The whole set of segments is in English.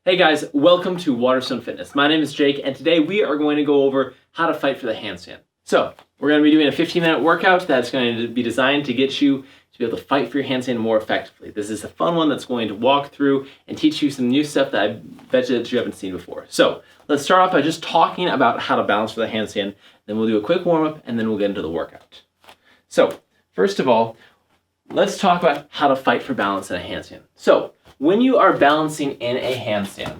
Hey guys, welcome to Waterstone Fitness. My name is Jake, and today we are going to go over how to fight for the handstand. So, we're going to be doing a 15-minute workout that's going to be designed to get you to be able to fight for your handstand more effectively. This is a fun one that's going to walk through and teach you some new stuff that I bet you that you haven't seen before. So, let's start off by just talking about how to balance for the handstand, then we'll do a quick warm-up, and then we'll get into the workout. So, first of all, let's talk about how to fight for balance in a handstand. So, when you are balancing in a handstand,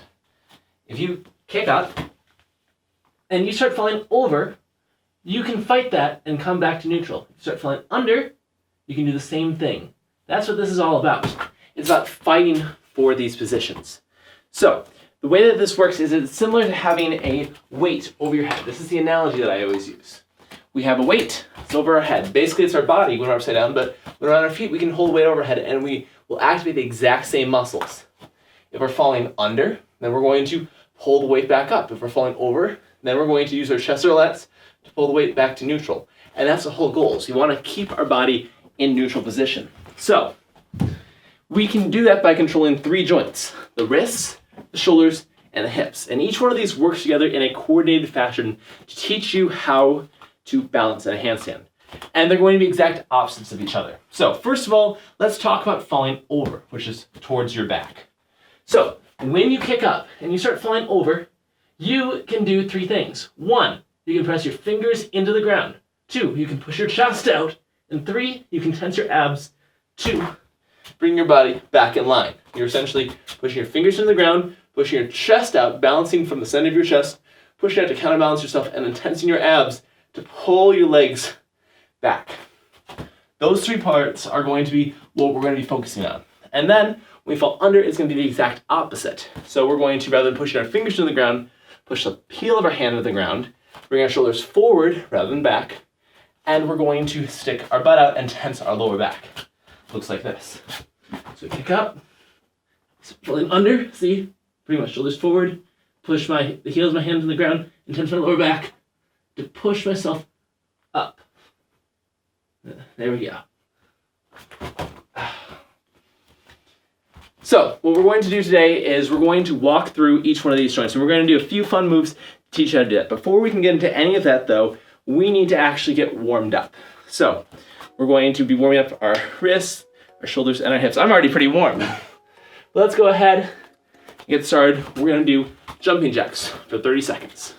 if you kick up and you start falling over, you can fight that and come back to neutral. If you start falling under, you can do the same thing. That's what this is all about. It's about fighting for these positions. So, the way that this works is it's similar to having a weight over your head. This is the analogy that I always use. We have a weight, it's over our head. Basically, it's our body when we're upside down, but when we're on our feet, we can hold weight overhead and we will activate the exact same muscles. If we're falling under, then we're going to pull the weight back up. If we're falling over, then we're going to use our chest or lats to pull the weight back to neutral. And that's the whole goal. So you want to keep our body in neutral position. So we can do that by controlling three joints: the wrists, the shoulders, and the hips. And each one of these works together in a coordinated fashion to teach you how to balance in a handstand. And they're going to be exact opposites of each other. So first of all, let's talk about falling over, which is towards your back. So when you kick up and you start falling over, you can do three things. One, you can press your fingers into the ground. Two, you can push your chest out. And three, you can tense your abs to bring your body back in line. You're essentially pushing your fingers into the ground, pushing your chest out, balancing from the center of your chest, pushing out to counterbalance yourself, and then tensing your abs to pull your legs back. Those three parts are going to be what we're going to be focusing on. And then when we fall under, it's going to be the exact opposite. So we're going to, rather than pushing our fingers to the ground, push the heel of our hand to the ground, bring our shoulders forward rather than back, and we're going to stick our butt out and tense our lower back. Looks like this. So kick up, falling under, see, bring my shoulders forward, push the heels of my hands to the ground, and tense my lower back to push myself up. There we go. So what we're going to do today is we're going to walk through each one of these joints, and we're going to do a few fun moves to teach you how to do that. Before we can get into any of that though, we need to actually get warmed up. So we're going to be warming up our wrists, our shoulders, and our hips. I'm already pretty warm. But let's go ahead and get started. We're going to do jumping jacks for 30 seconds.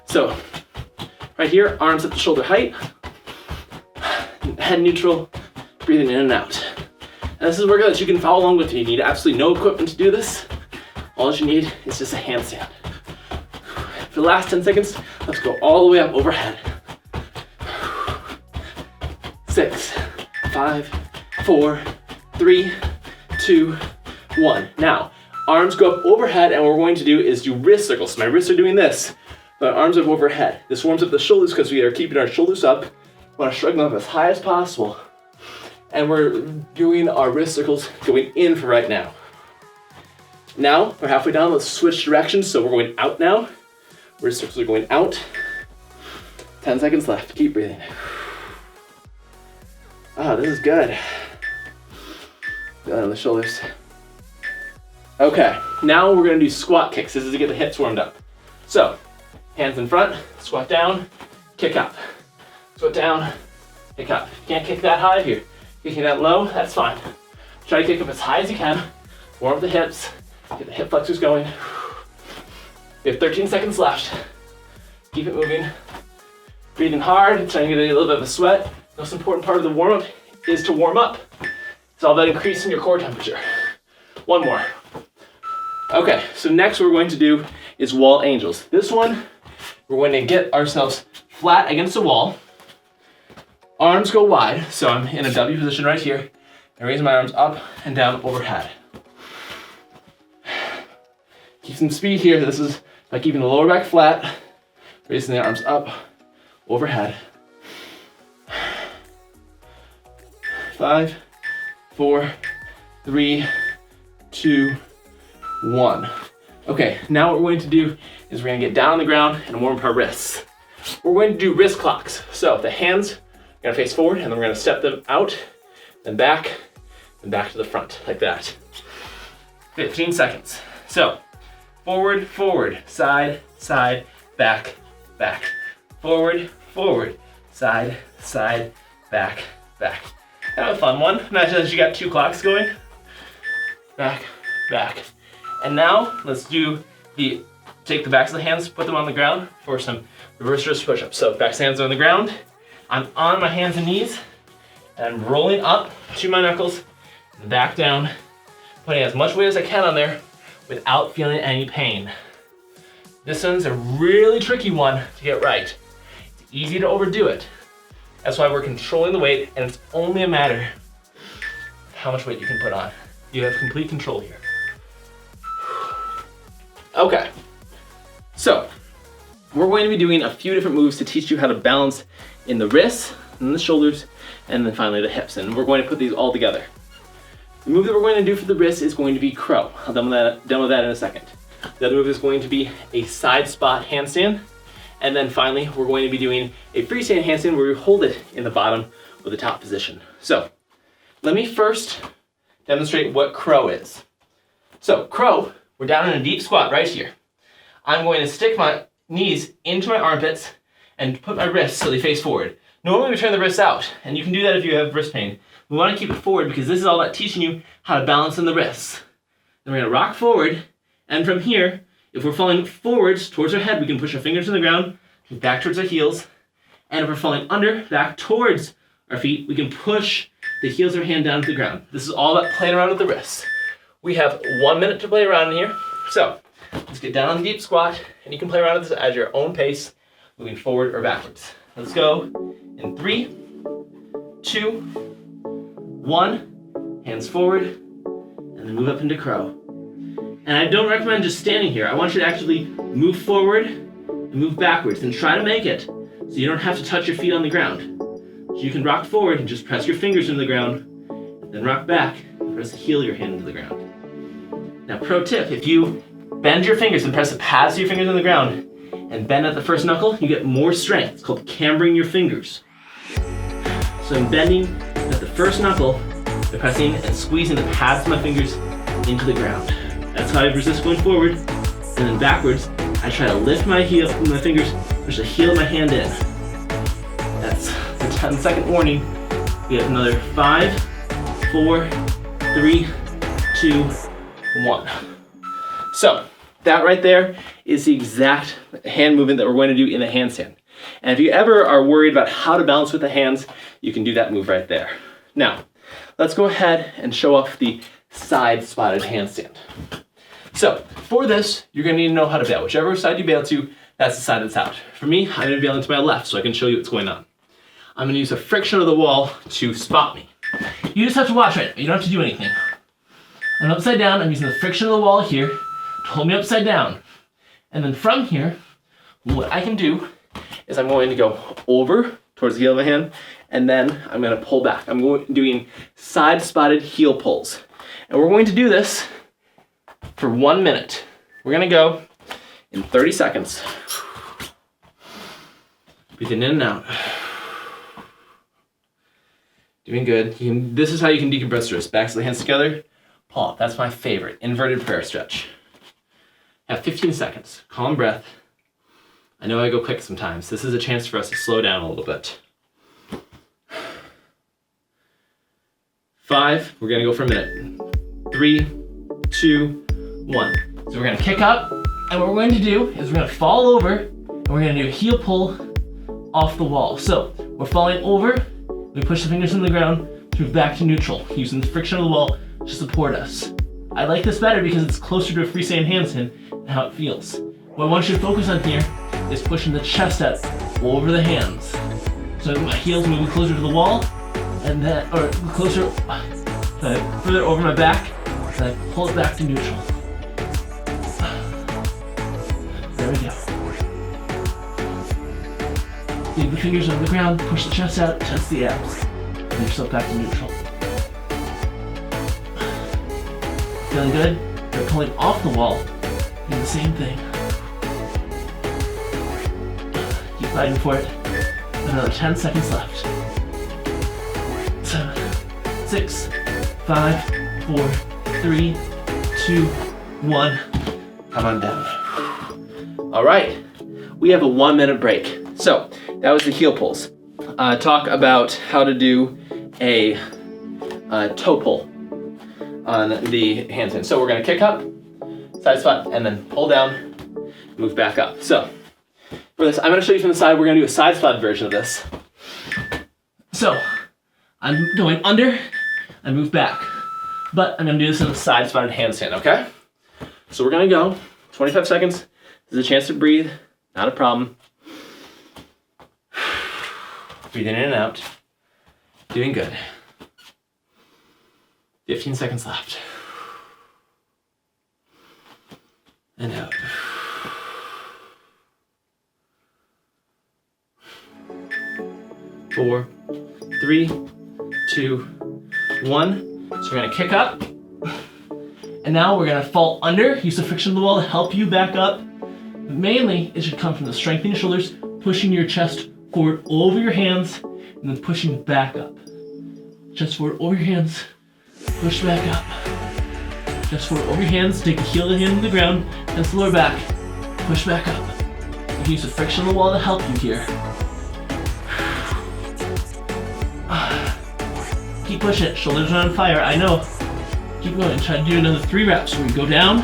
So right here, arms at the shoulder height, head neutral, breathing in and out. And this is a workout that you can follow along with. You need absolutely no equipment to do this. All you need is just a handstand. For the last 10 seconds, let's go all the way up overhead. 6, 5, 4, 3, 2, 1. Now, arms go up overhead, and what we're going to do is do wrist circles. So my wrists are doing this, but arms up overhead. This warms up the shoulders because we are keeping our shoulders up. We want to shrug them up as high as possible. And we're doing our wrist circles going in for right now. Now, we're halfway down, let's switch directions. So we're going out now. Wrist circles are going out. 10 seconds left, keep breathing. Ah, this is good. Down on the shoulders. Okay, now we're gonna do squat kicks. This is to get the hips warmed up. So, hands in front, squat down, kick up. Squat down, kick up. If you can't kick that high, if you're kicking that low, that's fine. Try to kick up as high as you can. Warm up the hips, get the hip flexors going. We have 13 seconds left. Keep it moving. Breathing hard, trying to get a little bit of a sweat. The most important part of the warm-up is to warm up. It's all about increasing your core temperature. One more. Okay, so next what we're going to do is wall angels. This one, we're going to get ourselves flat against the wall. Arms go wide, so I'm in a W position right here. I raise my arms up and down overhead. Keep some speed here. This is by keeping the lower back flat, raising the arms up overhead. 5, 4, 3, 2, 1. Okay, now what we're going to do is we're going to get down on the ground and warm up our wrists. We're going to do wrist clocks. So the hands are going to face forward, and then we're going to step them out, then back to the front, like that. 15 seconds. So Forward, forward, side, side, back, back. Forward, forward, side, side, back, back. Kind of a fun one. Imagine that you got 2 clocks going. Back, back. And now let's do take the backs of the hands, put them on the ground for some reverse wrist push-ups. So backs of the hands are on the ground. I'm on my hands and knees, and I'm rolling up to my knuckles, and back down, putting as much weight as I can on there without feeling any pain. This one's a really tricky one to get right. It's easy to overdo it. That's why we're controlling the weight, and it's only a matter of how much weight you can put on. You have complete control here. Okay, so we're going to be doing a few different moves to teach you how to balance in the wrists, and the shoulders, and then finally the hips, and we're going to put these all together. The move that we're going to do for the wrist is going to be crow. I'll demo that in a second. The other move is going to be a side spot handstand. And then finally, we're going to be doing a freestyle handstand where we hold it in the bottom or the top position. So let me first demonstrate what crow is. So crow, we're down in a deep squat right here. I'm going to stick my knees into my armpits and put my wrists so they face forward. Normally we turn the wrists out, and you can do that if you have wrist pain. We want to keep it forward because this is all about teaching you how to balance in the wrists. Then we're going to rock forward, and from here, if we're falling forwards towards our head, we can push our fingers to the ground, back towards our heels. And if we're falling under, back towards our feet, we can push the heels of our hand down to the ground. This is all about playing around with the wrists. We have 1 minute to play around in here. So let's get down on the deep squat, and you can play around with this at your own pace, moving forward or backwards. Let's go in 3, 2, 1. Hands forward, and then move up into crow. And I don't recommend just standing here. I want you to actually move forward and move backwards, and try to make it so you don't have to touch your feet on the ground. So you can rock forward and just press your fingers into the ground, and then rock back and press the heel of your hand into the ground. Now, pro tip, if you bend your fingers and press the pads of your fingers on the ground and bend at the first knuckle, you get more strength. It's called cambering your fingers. So I'm bending at the first knuckle by pressing and squeezing the pads of my fingers into the ground. That's how I resist going forward. And then backwards, I try to lift my fingers, push the heel of my hand in. That's the 10-second warning. We have another 5, 4, 3, 2, 1. So that right there is the exact hand movement that we're going to do in the handstand. And if you ever are worried about how to balance with the hands, you can do that move right there. Now, let's go ahead and show off the side spotted handstand. So for this, you're going to need to know how to bail. Whichever side you bail to, that's the side that's out. For me, I'm going to bail into my left so I can show you what's going on. I'm going to use the friction of the wall to spot me. You just have to watch right now. You don't have to do anything. I'm upside down. I'm using the friction of the wall here to hold me upside down. And then from here, what I can do is I'm going to go over towards the heel of my hand, and then I'm going to pull back. I'm doing side spotted heel pulls. And we're going to do this for 1 minute. We're going to go in 30 seconds. Breathing in and out. Doing good. This is how you can decompress the wrist. Backs of the hands together. Pull up. That's my favorite. Inverted prayer stretch. Have 15 seconds. Calm breath. I know I go quick sometimes. This is a chance for us to slow down a little bit. 5. We're going to go for a minute. 3, 2, 1. So we're going to kick up, and what we're going to do is we're going to fall over, and we're going to do a heel pull off the wall. So we're falling over, we push the fingers in the ground to move back to neutral, using the friction of the wall to support us. I like this better because it's closer to a freestyle handstand and how it feels. What I want you to focus on here is pushing the chest out over the hands. So my heels moving closer to the wall, and then, or closer, further over my back, and I pull it back to neutral. There we go. Leave the fingers on the ground, push the chest out, test the abs. Bring yourself back to neutral. Feeling good? You're pulling off the wall. Do the same thing. Keep fighting for it. Another 10 seconds left. 7, 6, 5, 4, 3, 2, 1. Come on down. All right, we have a 1 minute break. So that was the heel pulls. Talk about how to do a toe pull on the handstand. So we're gonna kick up, side squat, and then pull down, move back up. So for this, I'm gonna show you from the side. We're gonna do a side squat version of this. So I'm going under, I move back, but I'm gonna do this in a side squat and handstand, okay? So we're gonna go 25 seconds. This is a chance to breathe, not a problem. Breathing in and out, doing good. 15 seconds left. And out. 4, 3, 2, 1. So we're gonna kick up. And now we're gonna fall under, use the friction of the wall to help you back up. But mainly, it should come from the strength in your shoulders, pushing your chest forward over your hands, and then pushing back up. Chest forward over your hands, push back up. Chest forward over your hands, take the heel of the hand to the ground, press the lower back, push back up. You can use the friction of the wall to help you here. Keep pushing it, shoulders are on fire, I know. Keep going, try to do another 3 reps where we go down,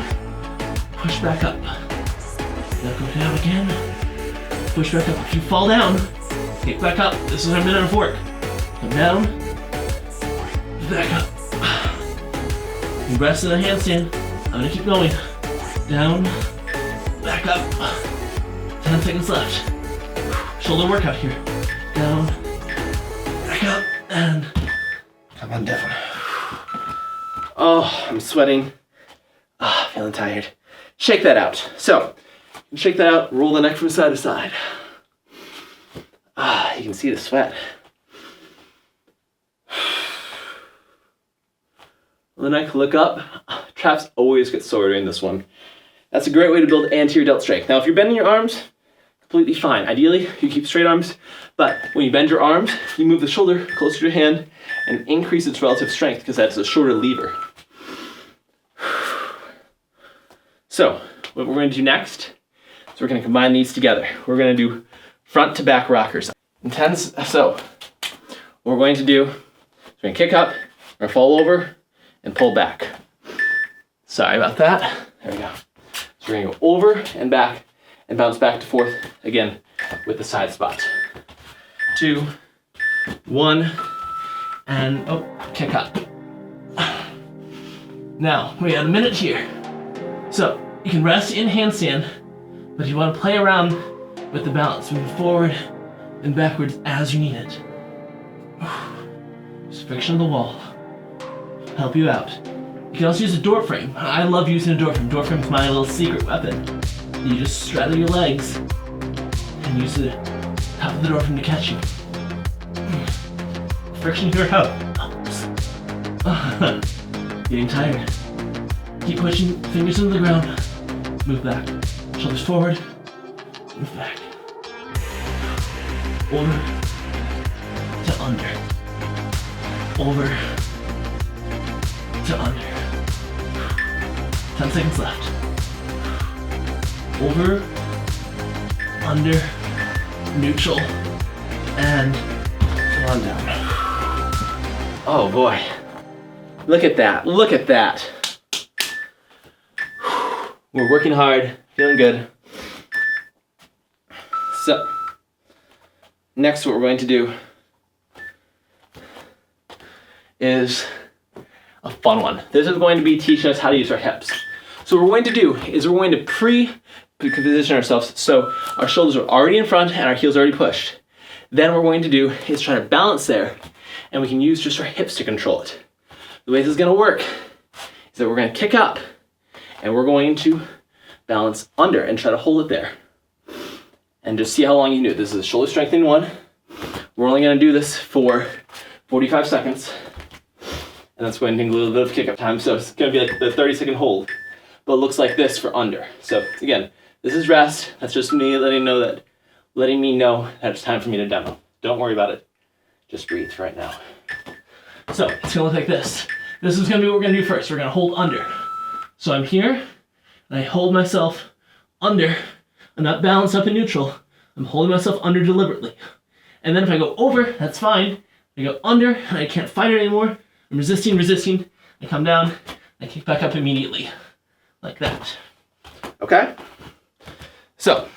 push back up. Now go down again, push back up. If you fall down, get back up. This is our minute of work. Come down, back up. You rest in a handstand. I'm gonna keep going. Down, back up. 10 seconds left. Shoulder workout here. Down, back up, and come on down. Oh, I'm sweating. Feeling tired. Shake that out. So, shake that out, roll the neck from side to side. You can see the sweat. The neck, look up. Traps always get sore during this one. That's a great way to build anterior delt strength. Now, if you're bending your arms, completely fine. Ideally, you keep straight arms, but when you bend your arms, you move the shoulder closer to your hand and increase its relative strength because that's a shorter lever. So, what we're going to do next is we're going to combine these together. We're going to do front to back rockers. So, what we're going to do is we're going to kick up, we're going to fall over, and pull back. Sorry about that. There we go. So we're going to go over and back and bounce back to forth again with the side spot. 2, 1, and kick up. Now, we have a minute here. So, you can rest in handstand, but you want to play around with the balance, moving forward and backwards as you need it. Just friction of the wall. Help you out. You can also use a door frame. I love using a door frame. Door frame is my little secret weapon. You just straddle your legs and use the top of the door frame to catch you. Friction here helps. Getting tired. Keep pushing fingers into the ground. Move back. Shoulders forward. Move back. Over to under. Over to under. 10 seconds left. Over, under, neutral, and come on down. Oh boy. Look at that. Look at that. We're working hard, feeling good. So, next what we're going to do is a fun one. This is going to be teaching us how to use our hips. So what we're going to do is we're going to pre-position ourselves so our shoulders are already in front and our heels are already pushed. Then what we're going to do is try to balance there, and we can use just our hips to control it. The way this is going to work is that we're going to kick up and we're going to balance under and try to hold it there. And just see how long you can do it. This is a shoulder strengthening one. We're only going to do this for 45 seconds. And that's going to take a little bit of kick up time. So it's going to be like the 30-second hold. But it looks like this for under. So again, this is rest. That's just me letting me know that it's time for me to demo. Don't worry about it. Just breathe right now. So it's going to look like this. This is going to be what we're going to do first. We're going to hold under. So I'm here. and I hold myself under. I'm not balanced up in neutral. I'm holding myself under deliberately. And then if I go over, that's fine. I go under, and I can't fight it anymore. I'm resisting. I come down, I kick back up immediately. Like that. Okay? So,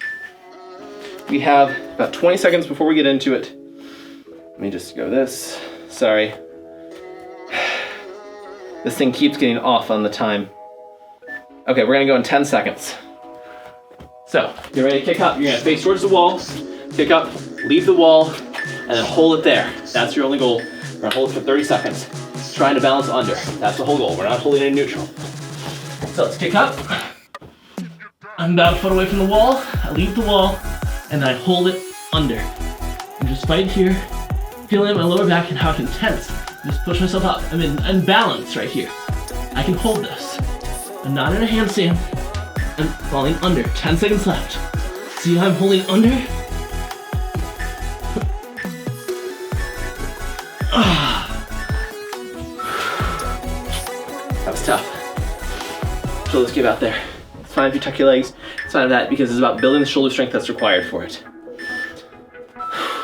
we have about 20 seconds before we get into it. Let me just go this. Sorry. This thing keeps getting off on the time. Okay, we're gonna go in 10 seconds. So, you're ready to kick up. You're gonna face towards the wall, kick up, leave the wall, and then hold it there. That's your only goal. We're gonna hold it for 30 seconds. Trying to balance under. That's the whole goal. We're not holding it in neutral. So let's kick up. I'm about a foot away from the wall. I leave the wall, and then I hold it under. And just fight here, feeling my lower back and how I can tense. Just push myself up. I'm in balance right here. I can hold this. I'm not in a handstand. I'm falling under. 10 seconds left. See how I'm holding under? That was tough. Shoulders give out there. It's fine if you tuck your legs. It's fine that because it's about building the shoulder strength that's required for it.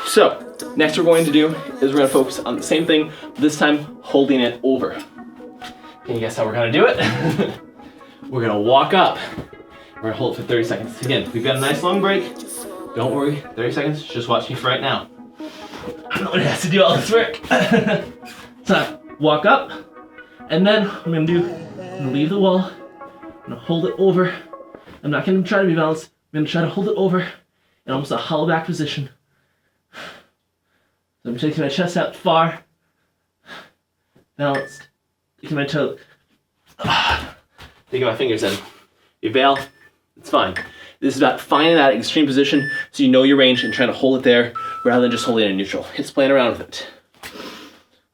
So, next we're going to do is we're going to focus on the same thing, but this time holding it over. Can you guess how we're going to do it? We're going to walk up. We're going to hold it for 30 seconds. Again, we've got a nice long break. Don't worry, 30 seconds. Just watch me for right now. I'm the one who has to do all this work. So, walk up, and then I'm going to leave the wall. I'm going to hold it over. I'm not going to try to be balanced. I'm going to try to hold it over in almost a hollow back position. So I'm taking my chest out far, balanced, taking my toe, taking my fingers in. You bail, it's fine. This is about finding that extreme position so you know your range and trying to hold it there rather than just holding it in neutral. It's playing around with it.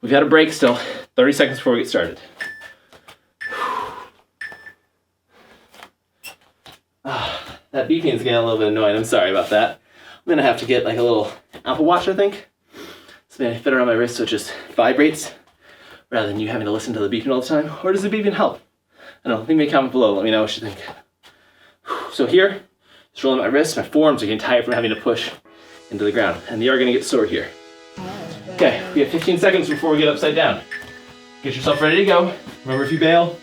We've got a break still, 30 seconds before we get started. That beeping is getting a little bit annoying. I'm sorry about that. I'm gonna have to get like a little Apple Watch, I think. So maybe I fit around my wrist so it just vibrates rather than you having to listen to the beeping all the time. Or does the beeping help? I don't know. Leave me a comment below. Let me know what you think. So here, just rolling my wrists. My forearms are getting tired from having to push into the ground. And they are gonna get sore here. Okay, we have 15 seconds before we get upside down. Get yourself ready to go. Remember, if you bail,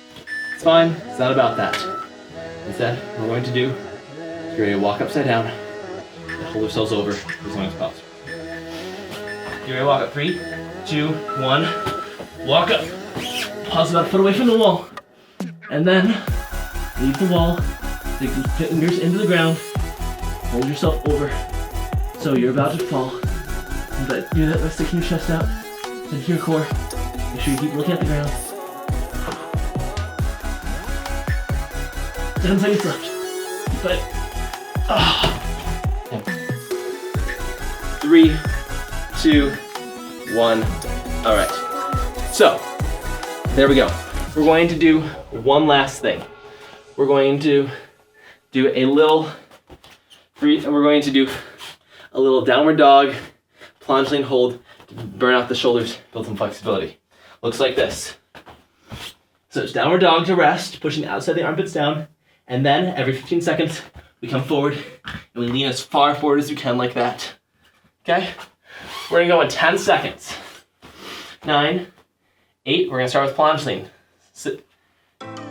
it's fine. It's not about that. Instead, what we're going to do, you're ready to walk upside down and hold ourselves over as long as possible. You're ready to walk up. 3, 2, 1. Walk up. Pause about a foot away from the wall. And then leave the wall. Dig your fingers into the ground. Hold yourself over. So you're about to fall. But do that by sticking your chest out into your core. Make sure you keep looking at the ground. 10 seconds left. But 3, 2, 1. All right. So there we go. We're going to do one last thing. We're going to do a little downward dog, planche lean hold to burn out the shoulders, build some flexibility. Looks like this. So it's downward dog to rest, pushing outside the armpits down, and then every 15 seconds we come forward and we lean as far forward as we can like that. Okay? We're gonna go in 10 seconds. 9, 8, we're gonna start with planche lean.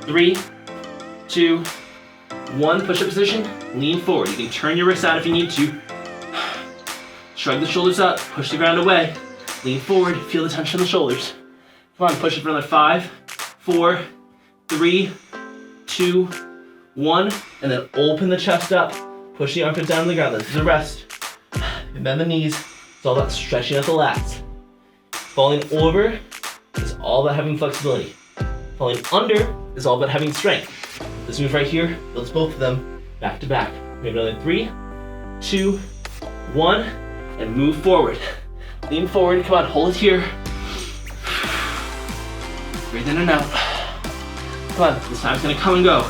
3, 2, 1, push-up position, lean forward. You can turn your wrists out if you need to. Shrug the shoulders up, push the ground away, lean forward, feel the tension in the shoulders. Come on, push it for another 5, 4, 3, 2, 1, and then open the chest up, push the armpits down to the ground. This is a rest. And bend the knees. It's all about stretching out the lats. Falling over is all about having flexibility. Falling under is all about having strength. This move right here builds both of them back to back. We have another 3, 2, 1, and move forward. Lean forward, come on, hold it here. Breathe in and out. Come on, this time's gonna come and go.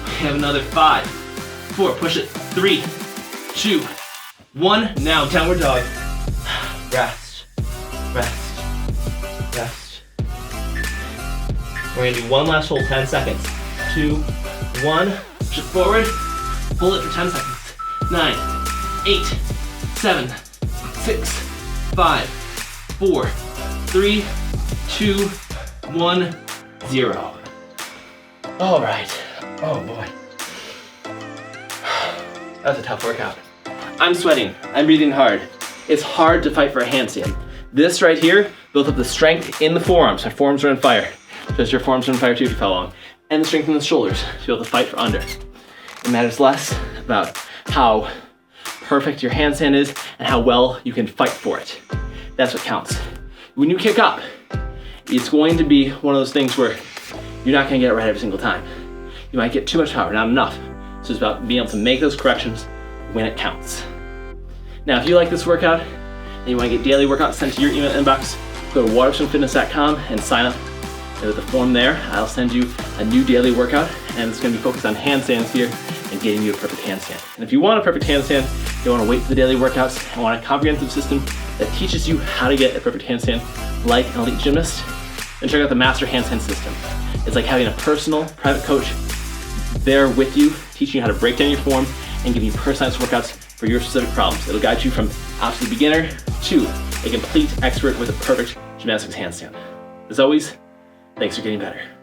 We have another 5, 4, push it, 3, 2, 1. Now, downward dog. Rest, rest, rest. We're gonna do one last hold, 10 seconds. 2, 1, push it forward, hold it for 10 seconds. 9, 8, 7, 6, 5, 4, 3, 2, 1, 0. All right. Oh boy. That's a tough workout. I'm sweating. I'm breathing hard. It's hard to fight for a handstand. This right here built up the strength in the forearms. My forearms are on fire. Because your forearms are on fire too if you fell along. And the strength in the shoulders to be able to fight for under. It matters less about how perfect your handstand is and how well you can fight for it. That's what counts. When you kick up, it's going to be one of those things where you're not gonna get it right every single time. You might get too much power, not enough. So it's about being able to make those corrections when it counts. Now, if you like this workout and you wanna get daily workouts sent to your email inbox, go to waterstonefitness.com and sign up. And with the form there, I'll send you a new daily workout, and it's gonna be focused on handstands here and getting you a perfect handstand. And if you want a perfect handstand, you wanna wait for the daily workouts and want a comprehensive system that teaches you how to get a perfect handstand like an elite gymnast, then check out the Master Handstand System. It's like having a personal private coach there with you, teaching you how to break down your form and giving you personalized workouts for your specific problems. It'll guide you from absolute beginner to a complete expert with a perfect gymnastics handstand. As always, thanks for getting better.